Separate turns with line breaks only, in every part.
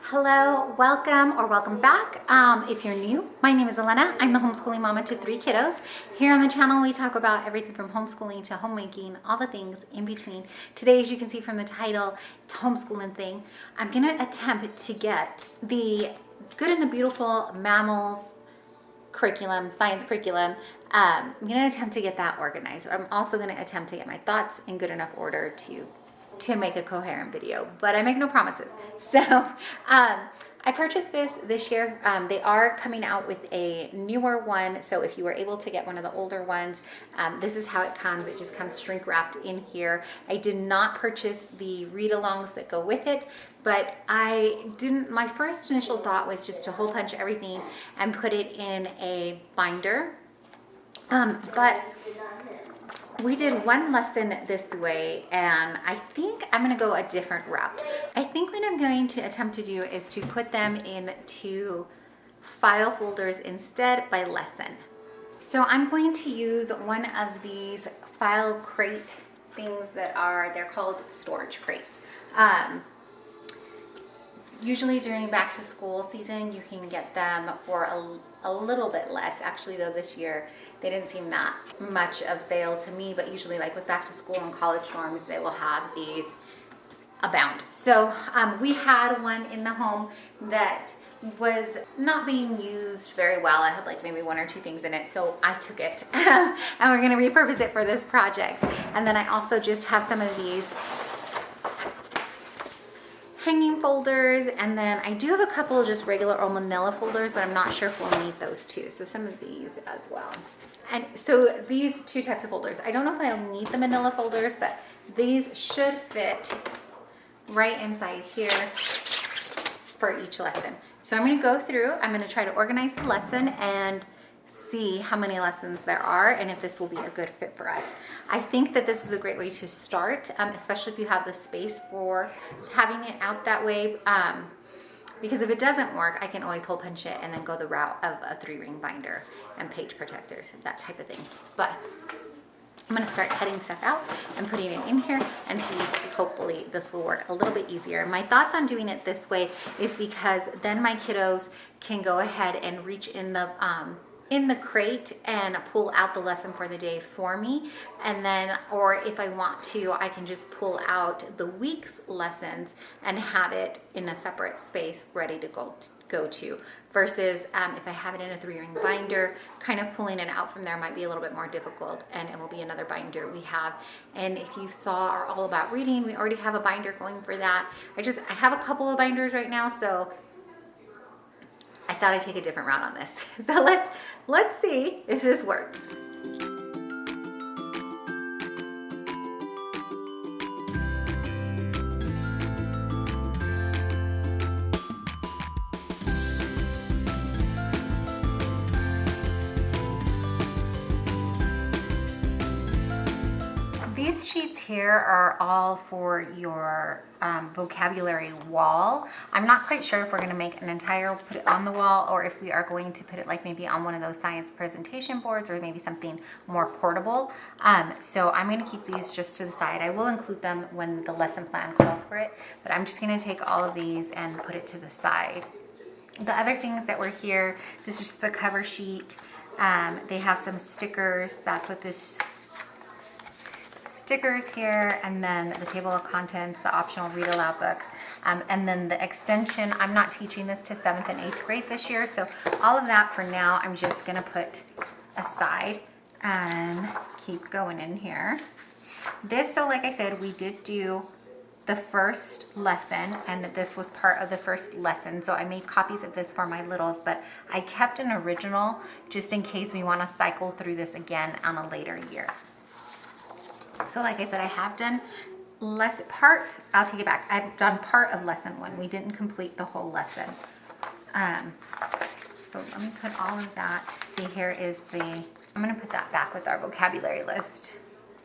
Hello, welcome or welcome back. If you're new, my name is Elena. I'm the homeschooling mama to 3 kiddos. Here on the channel, we talk about everything from homeschooling to homemaking, all the things in between. Today, as you can see from the title, it's homeschooling thing. I'm gonna attempt to get the Good and the Beautiful Mammals curriculum, science curriculum. I'm gonna attempt to get that organized. I'm also gonna attempt to get my thoughts in good enough order to make a coherent video, but I make no promises. So I purchased this year. They are coming out with a newer one, so if you were able to get one of the older ones, this is how it comes. It just comes shrink wrapped in here. I did not purchase the read-alongs that go with it, but my first initial thought was just to hole punch everything and put it in a binder, but we did one lesson this way, and I think I'm gonna go a different route. I think what I'm going to attempt to do is to put them into file folders instead by lesson. So I'm going to use one of these file crate things they're called storage crates. Usually during back to school season, you can get them for a little bit less. Actually though, this year, they didn't seem that much of sale to me, but usually like with back to school and college dorms, they will have these abound. So we had one in the home that was not being used very well. I had like maybe 1 or 2 things in it, so I took it and we're gonna repurpose it for this project. And then I also just have some of these hanging folders, and then I do have a couple just regular old manila folders, but I'm not sure if we'll need those too. So some of these as well. And so these 2 types of folders, I don't know if I'll need the manila folders, but these should fit right inside here for each lesson. So I'm gonna go through, I'm gonna try to organize the lesson and see how many lessons there are and if this will be a good fit for us. I think that this is a great way to start, especially if you have the space for having it out that way, because if it doesn't work, I can always hole punch it and then go the route of a 3-ring binder and page protectors, that type of thing. But I'm gonna start cutting stuff out and putting it in here and see if hopefully this will work a little bit easier. My thoughts on doing it this way is because then my kiddos can go ahead and reach in the crate and pull out the lesson for the day for me, and then, or if I want to, I can just pull out the week's lessons and have it in a separate space ready to go to, versus if I have it in a 3-ring binder, kind of pulling it out from there might be a little bit more difficult, and it will be another binder we have. And if you saw our All About Reading, we already have a binder going for that. I have a couple of binders right now, so I thought I'd take a different route on this. So let's see if this works. These sheets here are all for your vocabulary wall. I'm not quite sure if we're going to make an entire put it on the wall, or if we are going to put it like maybe on one of those science presentation boards, or maybe something more portable. So I'm going to keep these just to the side. I will include them when the lesson plan calls for it, but I'm just going to take all of these and put it to the side. The other things that were here, this is just the cover sheet. They have some stickers. That's what this stickers here, and then the table of contents, the optional read aloud books, and then the extension. I'm not teaching this to 7th and 8th grade this year, so all of that for now I'm just gonna put aside and keep going in here. This, so like I said, we did do the first lesson, and this was part of the first lesson, so I made copies of this for my littles, but I kept an original just in case we want to cycle through this again on a later year. So like I said, I have done I'll take it back. I've done part of lesson 1. We didn't complete the whole lesson. So let me put all of that. See, here is I'm gonna put that back with our vocabulary list.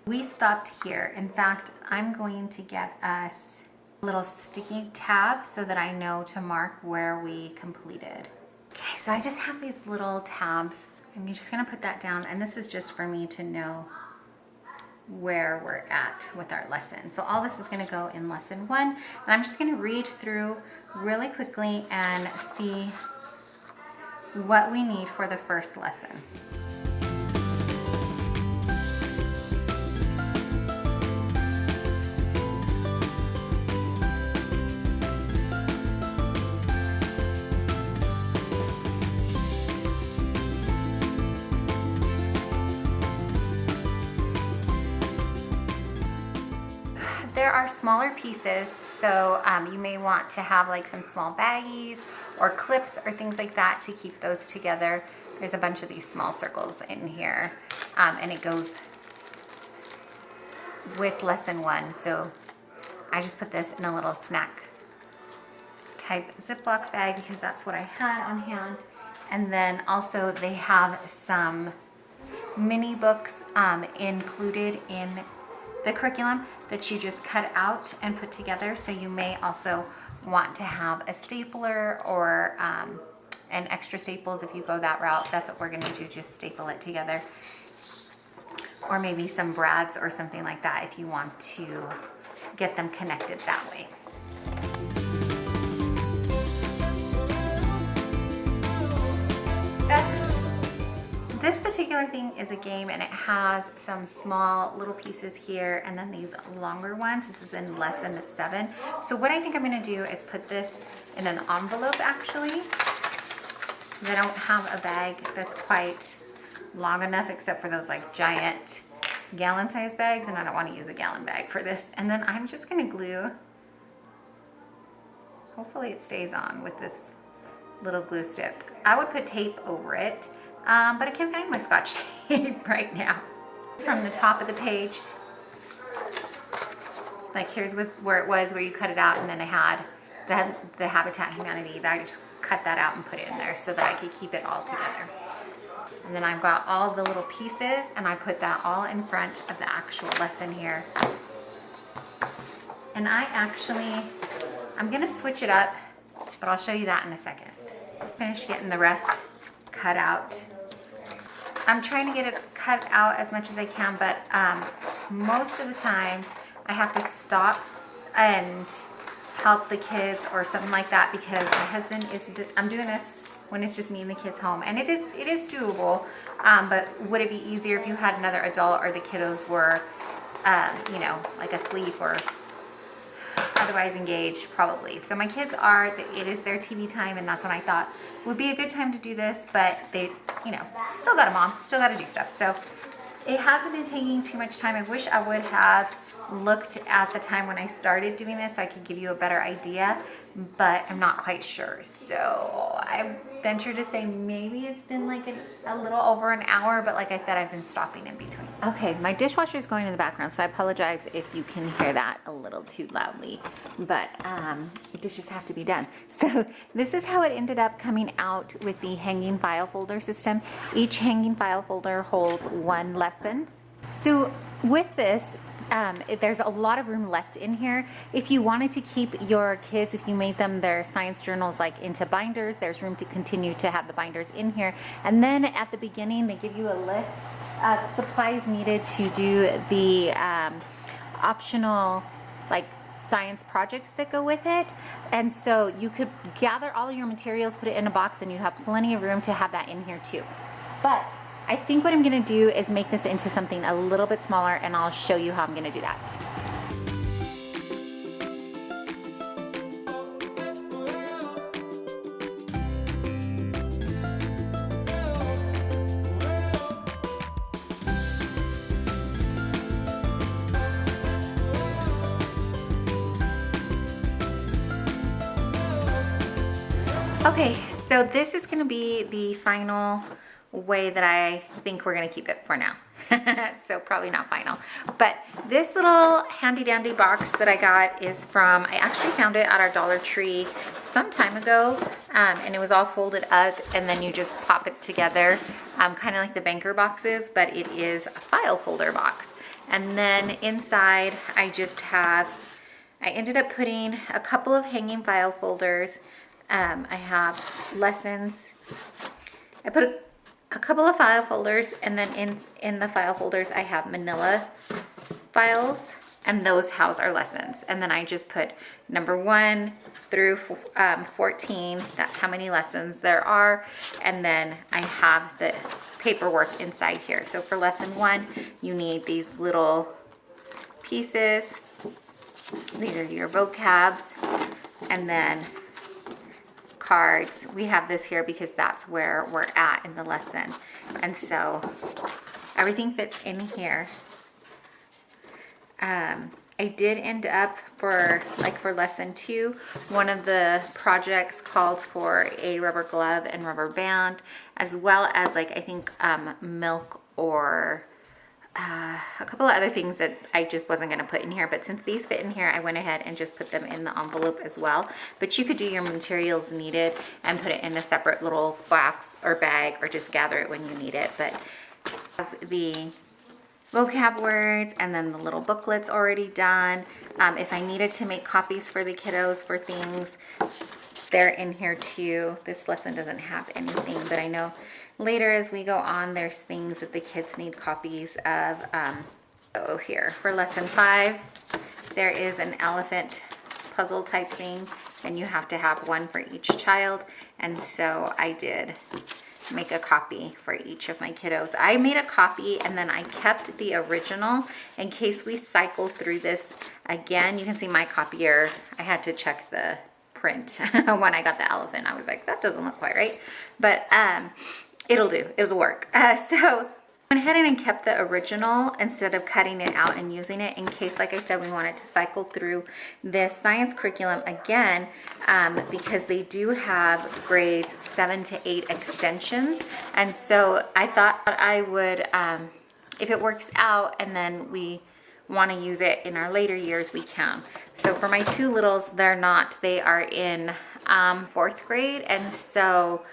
We stopped here. In fact, I'm going to get us a little sticky tab so that I know to mark where we completed. Okay, so I just have these little tabs. I'm just gonna put that down, and this is just for me to know where we're at with our lesson. So all this is going to go in lesson 1, and I'm just going to read through really quickly and see what we need for the first lesson. There are smaller pieces, so you may want to have like some small baggies or clips or things like that to keep those together. There's a bunch of these small circles in here, and it goes with lesson 1. So I just put this in a little snack type Ziploc bag because that's what I had on hand. And then also they have some mini books included in the curriculum that you just cut out and put together. So you may also want to have a stapler or an extra staples if you go that route. That's what we're gonna do, just staple it together. Or maybe some brads or something like that if you want to get them connected that way. This particular thing is a game, and it has some small little pieces here and then these longer ones. This is in lesson 7. So what I think I'm gonna do is put this in an envelope actually. I don't have a bag that's quite long enough except for those like giant gallon size bags, and I don't want to use a gallon bag for this. And then I'm just gonna glue, hopefully it stays on with this little glue stick. I would put tape over it, but I can't find my Scotch tape right now. It's from the top of the page. Like here's where it was, where you cut it out, and then I had the Habitat Humanity that I just cut that out and put it in there so that I could keep it all together. And then I've got all the little pieces, and I put that all in front of the actual lesson here. And I'm gonna switch it up, but I'll show you that in a second. Finished getting the rest cut out. I'm trying to get it cut out as much as I can, but most of the time I have to stop and help the kids or something like that because my husband I'm doing this when it's just me and the kids home, and it is doable, but would it be easier if you had another adult or the kiddos were you know, like asleep or otherwise engaged? Probably. So my kids it is their TV time, and that's when I thought would be a good time to do this, but they, you know, still got a mom, still got to do stuff. So it hasn't been taking too much time. I wish I would have looked at the time when I started doing this so I could give you a better idea, but I'm not quite sure. So I venture to say maybe it's been like a little over an hour, but like I said, I've been stopping in between. Okay, my dishwasher is going in the background, so I apologize if you can hear that a little too loudly, but dishes have to be done. So this is how it ended up coming out with the hanging file folder system. Each hanging file folder holds one lesson. So with this, there's a lot of room left in here. If you wanted to keep your kids, if you made them their science journals like into binders, there's room to continue to have the binders in here. And then at the beginning, they give you a list of supplies needed to do the optional like science projects that go with it. And so you could gather all your materials, put it in a box, and you have plenty of room to have that in here too. But I think what I'm gonna do is make this into something a little bit smaller, and I'll show you how I'm gonna do that. Okay, so this is gonna be the final way that I think we're gonna keep it for now. So probably not final, but this little handy dandy box that I got is from, I actually found it at our Dollar Tree some time ago, and it was all folded up, and then you just pop it together, kind of like the banker boxes, but it is a file folder box. And then inside I ended up putting a couple of hanging file folders. I have lessons. I put a couple of file folders, and then in the file folders I have manila files and those house our lessons. And then I just put number 1 through 14, that's how many lessons there are. And then I have the paperwork inside here. So for lesson 1, you need these little pieces. These are your vocabs, and then cards. We have this here because that's where we're at in the lesson. And so everything fits in here. I did end up for lesson 2, one of the projects called for a rubber glove and rubber band, as well as I think milk or a couple of other things that I just wasn't going to put in here. But since these fit in here, I went ahead and just put them in the envelope as well. But you could do your materials needed and put it in a separate little box or bag, or just gather it when you need it. But the vocab words, and then the little booklets already done. If I needed to make copies for the kiddos for things, they're in here too. This lesson doesn't have anything, but I know later as we go on, there's things that the kids need copies of. So here for lesson 5, there is an elephant puzzle type thing, and you have to have one for each child. And so I did make a copy for each of my kiddos. I made a copy and then I kept the original in case we cycle through this again. You can see my copier, I had to check the print when I got the elephant. I was like, that doesn't look quite right, but it'll do, it'll work. So I went ahead and kept the original instead of cutting it out and using it in case, like I said, we wanted to cycle through this science curriculum again, because they do have grades 7 to 8 extensions. And so I thought I would, if it works out and then we want to use it in our later years, we can. So for my 2 littles, they are in 4th grade, and so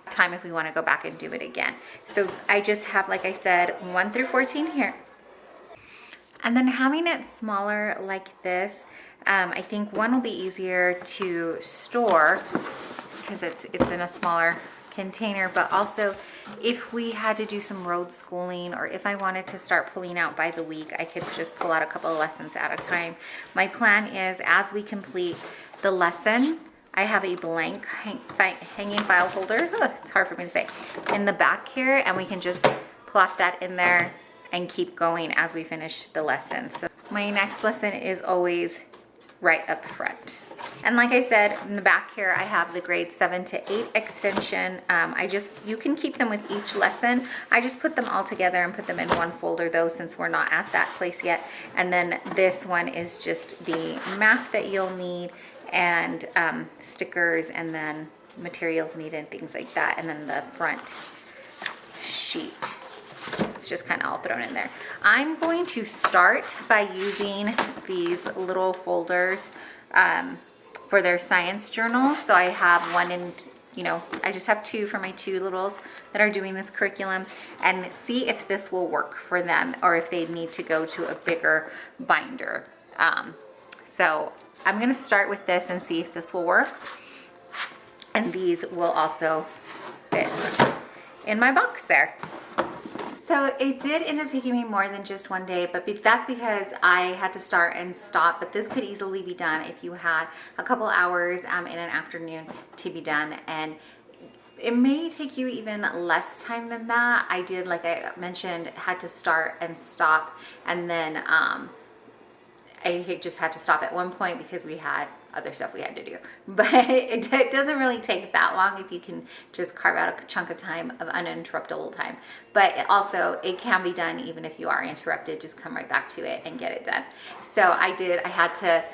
time if we want to go back and do it again. So I just have, like I said, 1 through 14 here. And then having it smaller like this, I think 1 will be easier to store because it's in a smaller container, but also if we had to do some road schooling, or if I wanted to start pulling out by the week, I could just pull out a couple of lessons at a time. My plan is, as we complete the lesson, I have a blank hanging file holder, it's hard for me to say, in the back here, and we can just plop that in there and keep going as we finish the lesson. So my next lesson is always right up front. And like I said, in the back here, I have the grade 7 to 8 extension. You can keep them with each lesson. I just put them all together and put them in one folder though, since we're not at that place yet. And then this one is just the map that you'll need, and stickers, and then materials needed, things like that. And then the front sheet, it's just kind of all thrown in there. I'm going to start by using these little folders for their science journals. So I have one in, I just have 2 for my 2 littles that are doing this curriculum, and see if this will work for them or if they need to go to a bigger binder. So I'm going to start with this and see if this will work. And these will also fit in my box there. So it did end up taking me more than just 1 day, but that's because I had to start and stop. But this could easily be done if you had a couple hours in an afternoon to be done. And it may take you even less time than that. I did, like I mentioned, had to start and stop, and then I just had to stop at one point because we had other stuff we had to do. But it doesn't really take that long if you can just carve out a chunk of time of uninterruptible time. But it can be done even if you are interrupted. Just come right back to it and get it done. So I had to,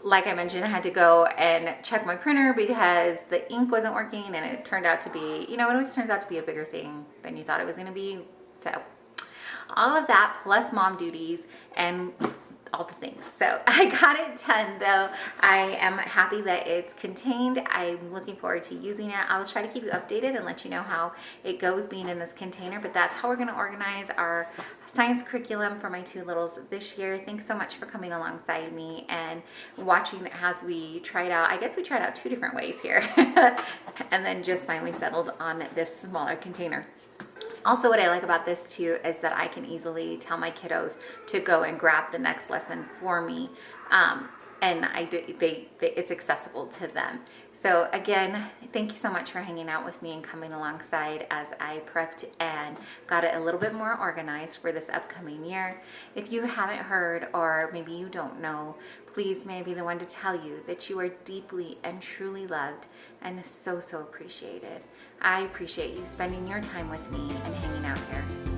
like I mentioned, I had to go and check my printer because the ink wasn't working, and it turned out to be, it always turns out to be a bigger thing than you thought it was going to be. So all of that plus mom duties and all the things. So I got it done though. I am happy that it's contained. I'm looking forward to using it. I'll try to keep you updated and let you know how it goes being in this container, but that's how we're going to organize our science curriculum for my 2 littles this year. Thanks so much for coming alongside me and watching as we try it out. I guess we tried out 2 different ways here and then just finally settled on this smaller container. Also, what I like about this too is that I can easily tell my kiddos to go and grab the next lesson for me, and it's accessible to them. So again, thank you so much for hanging out with me and coming alongside as I prepped and got it a little bit more organized for this upcoming year. If you haven't heard, or maybe you don't know, please may I be the one to tell you that you are deeply and truly loved and so appreciated. I appreciate you spending your time with me and hanging out here.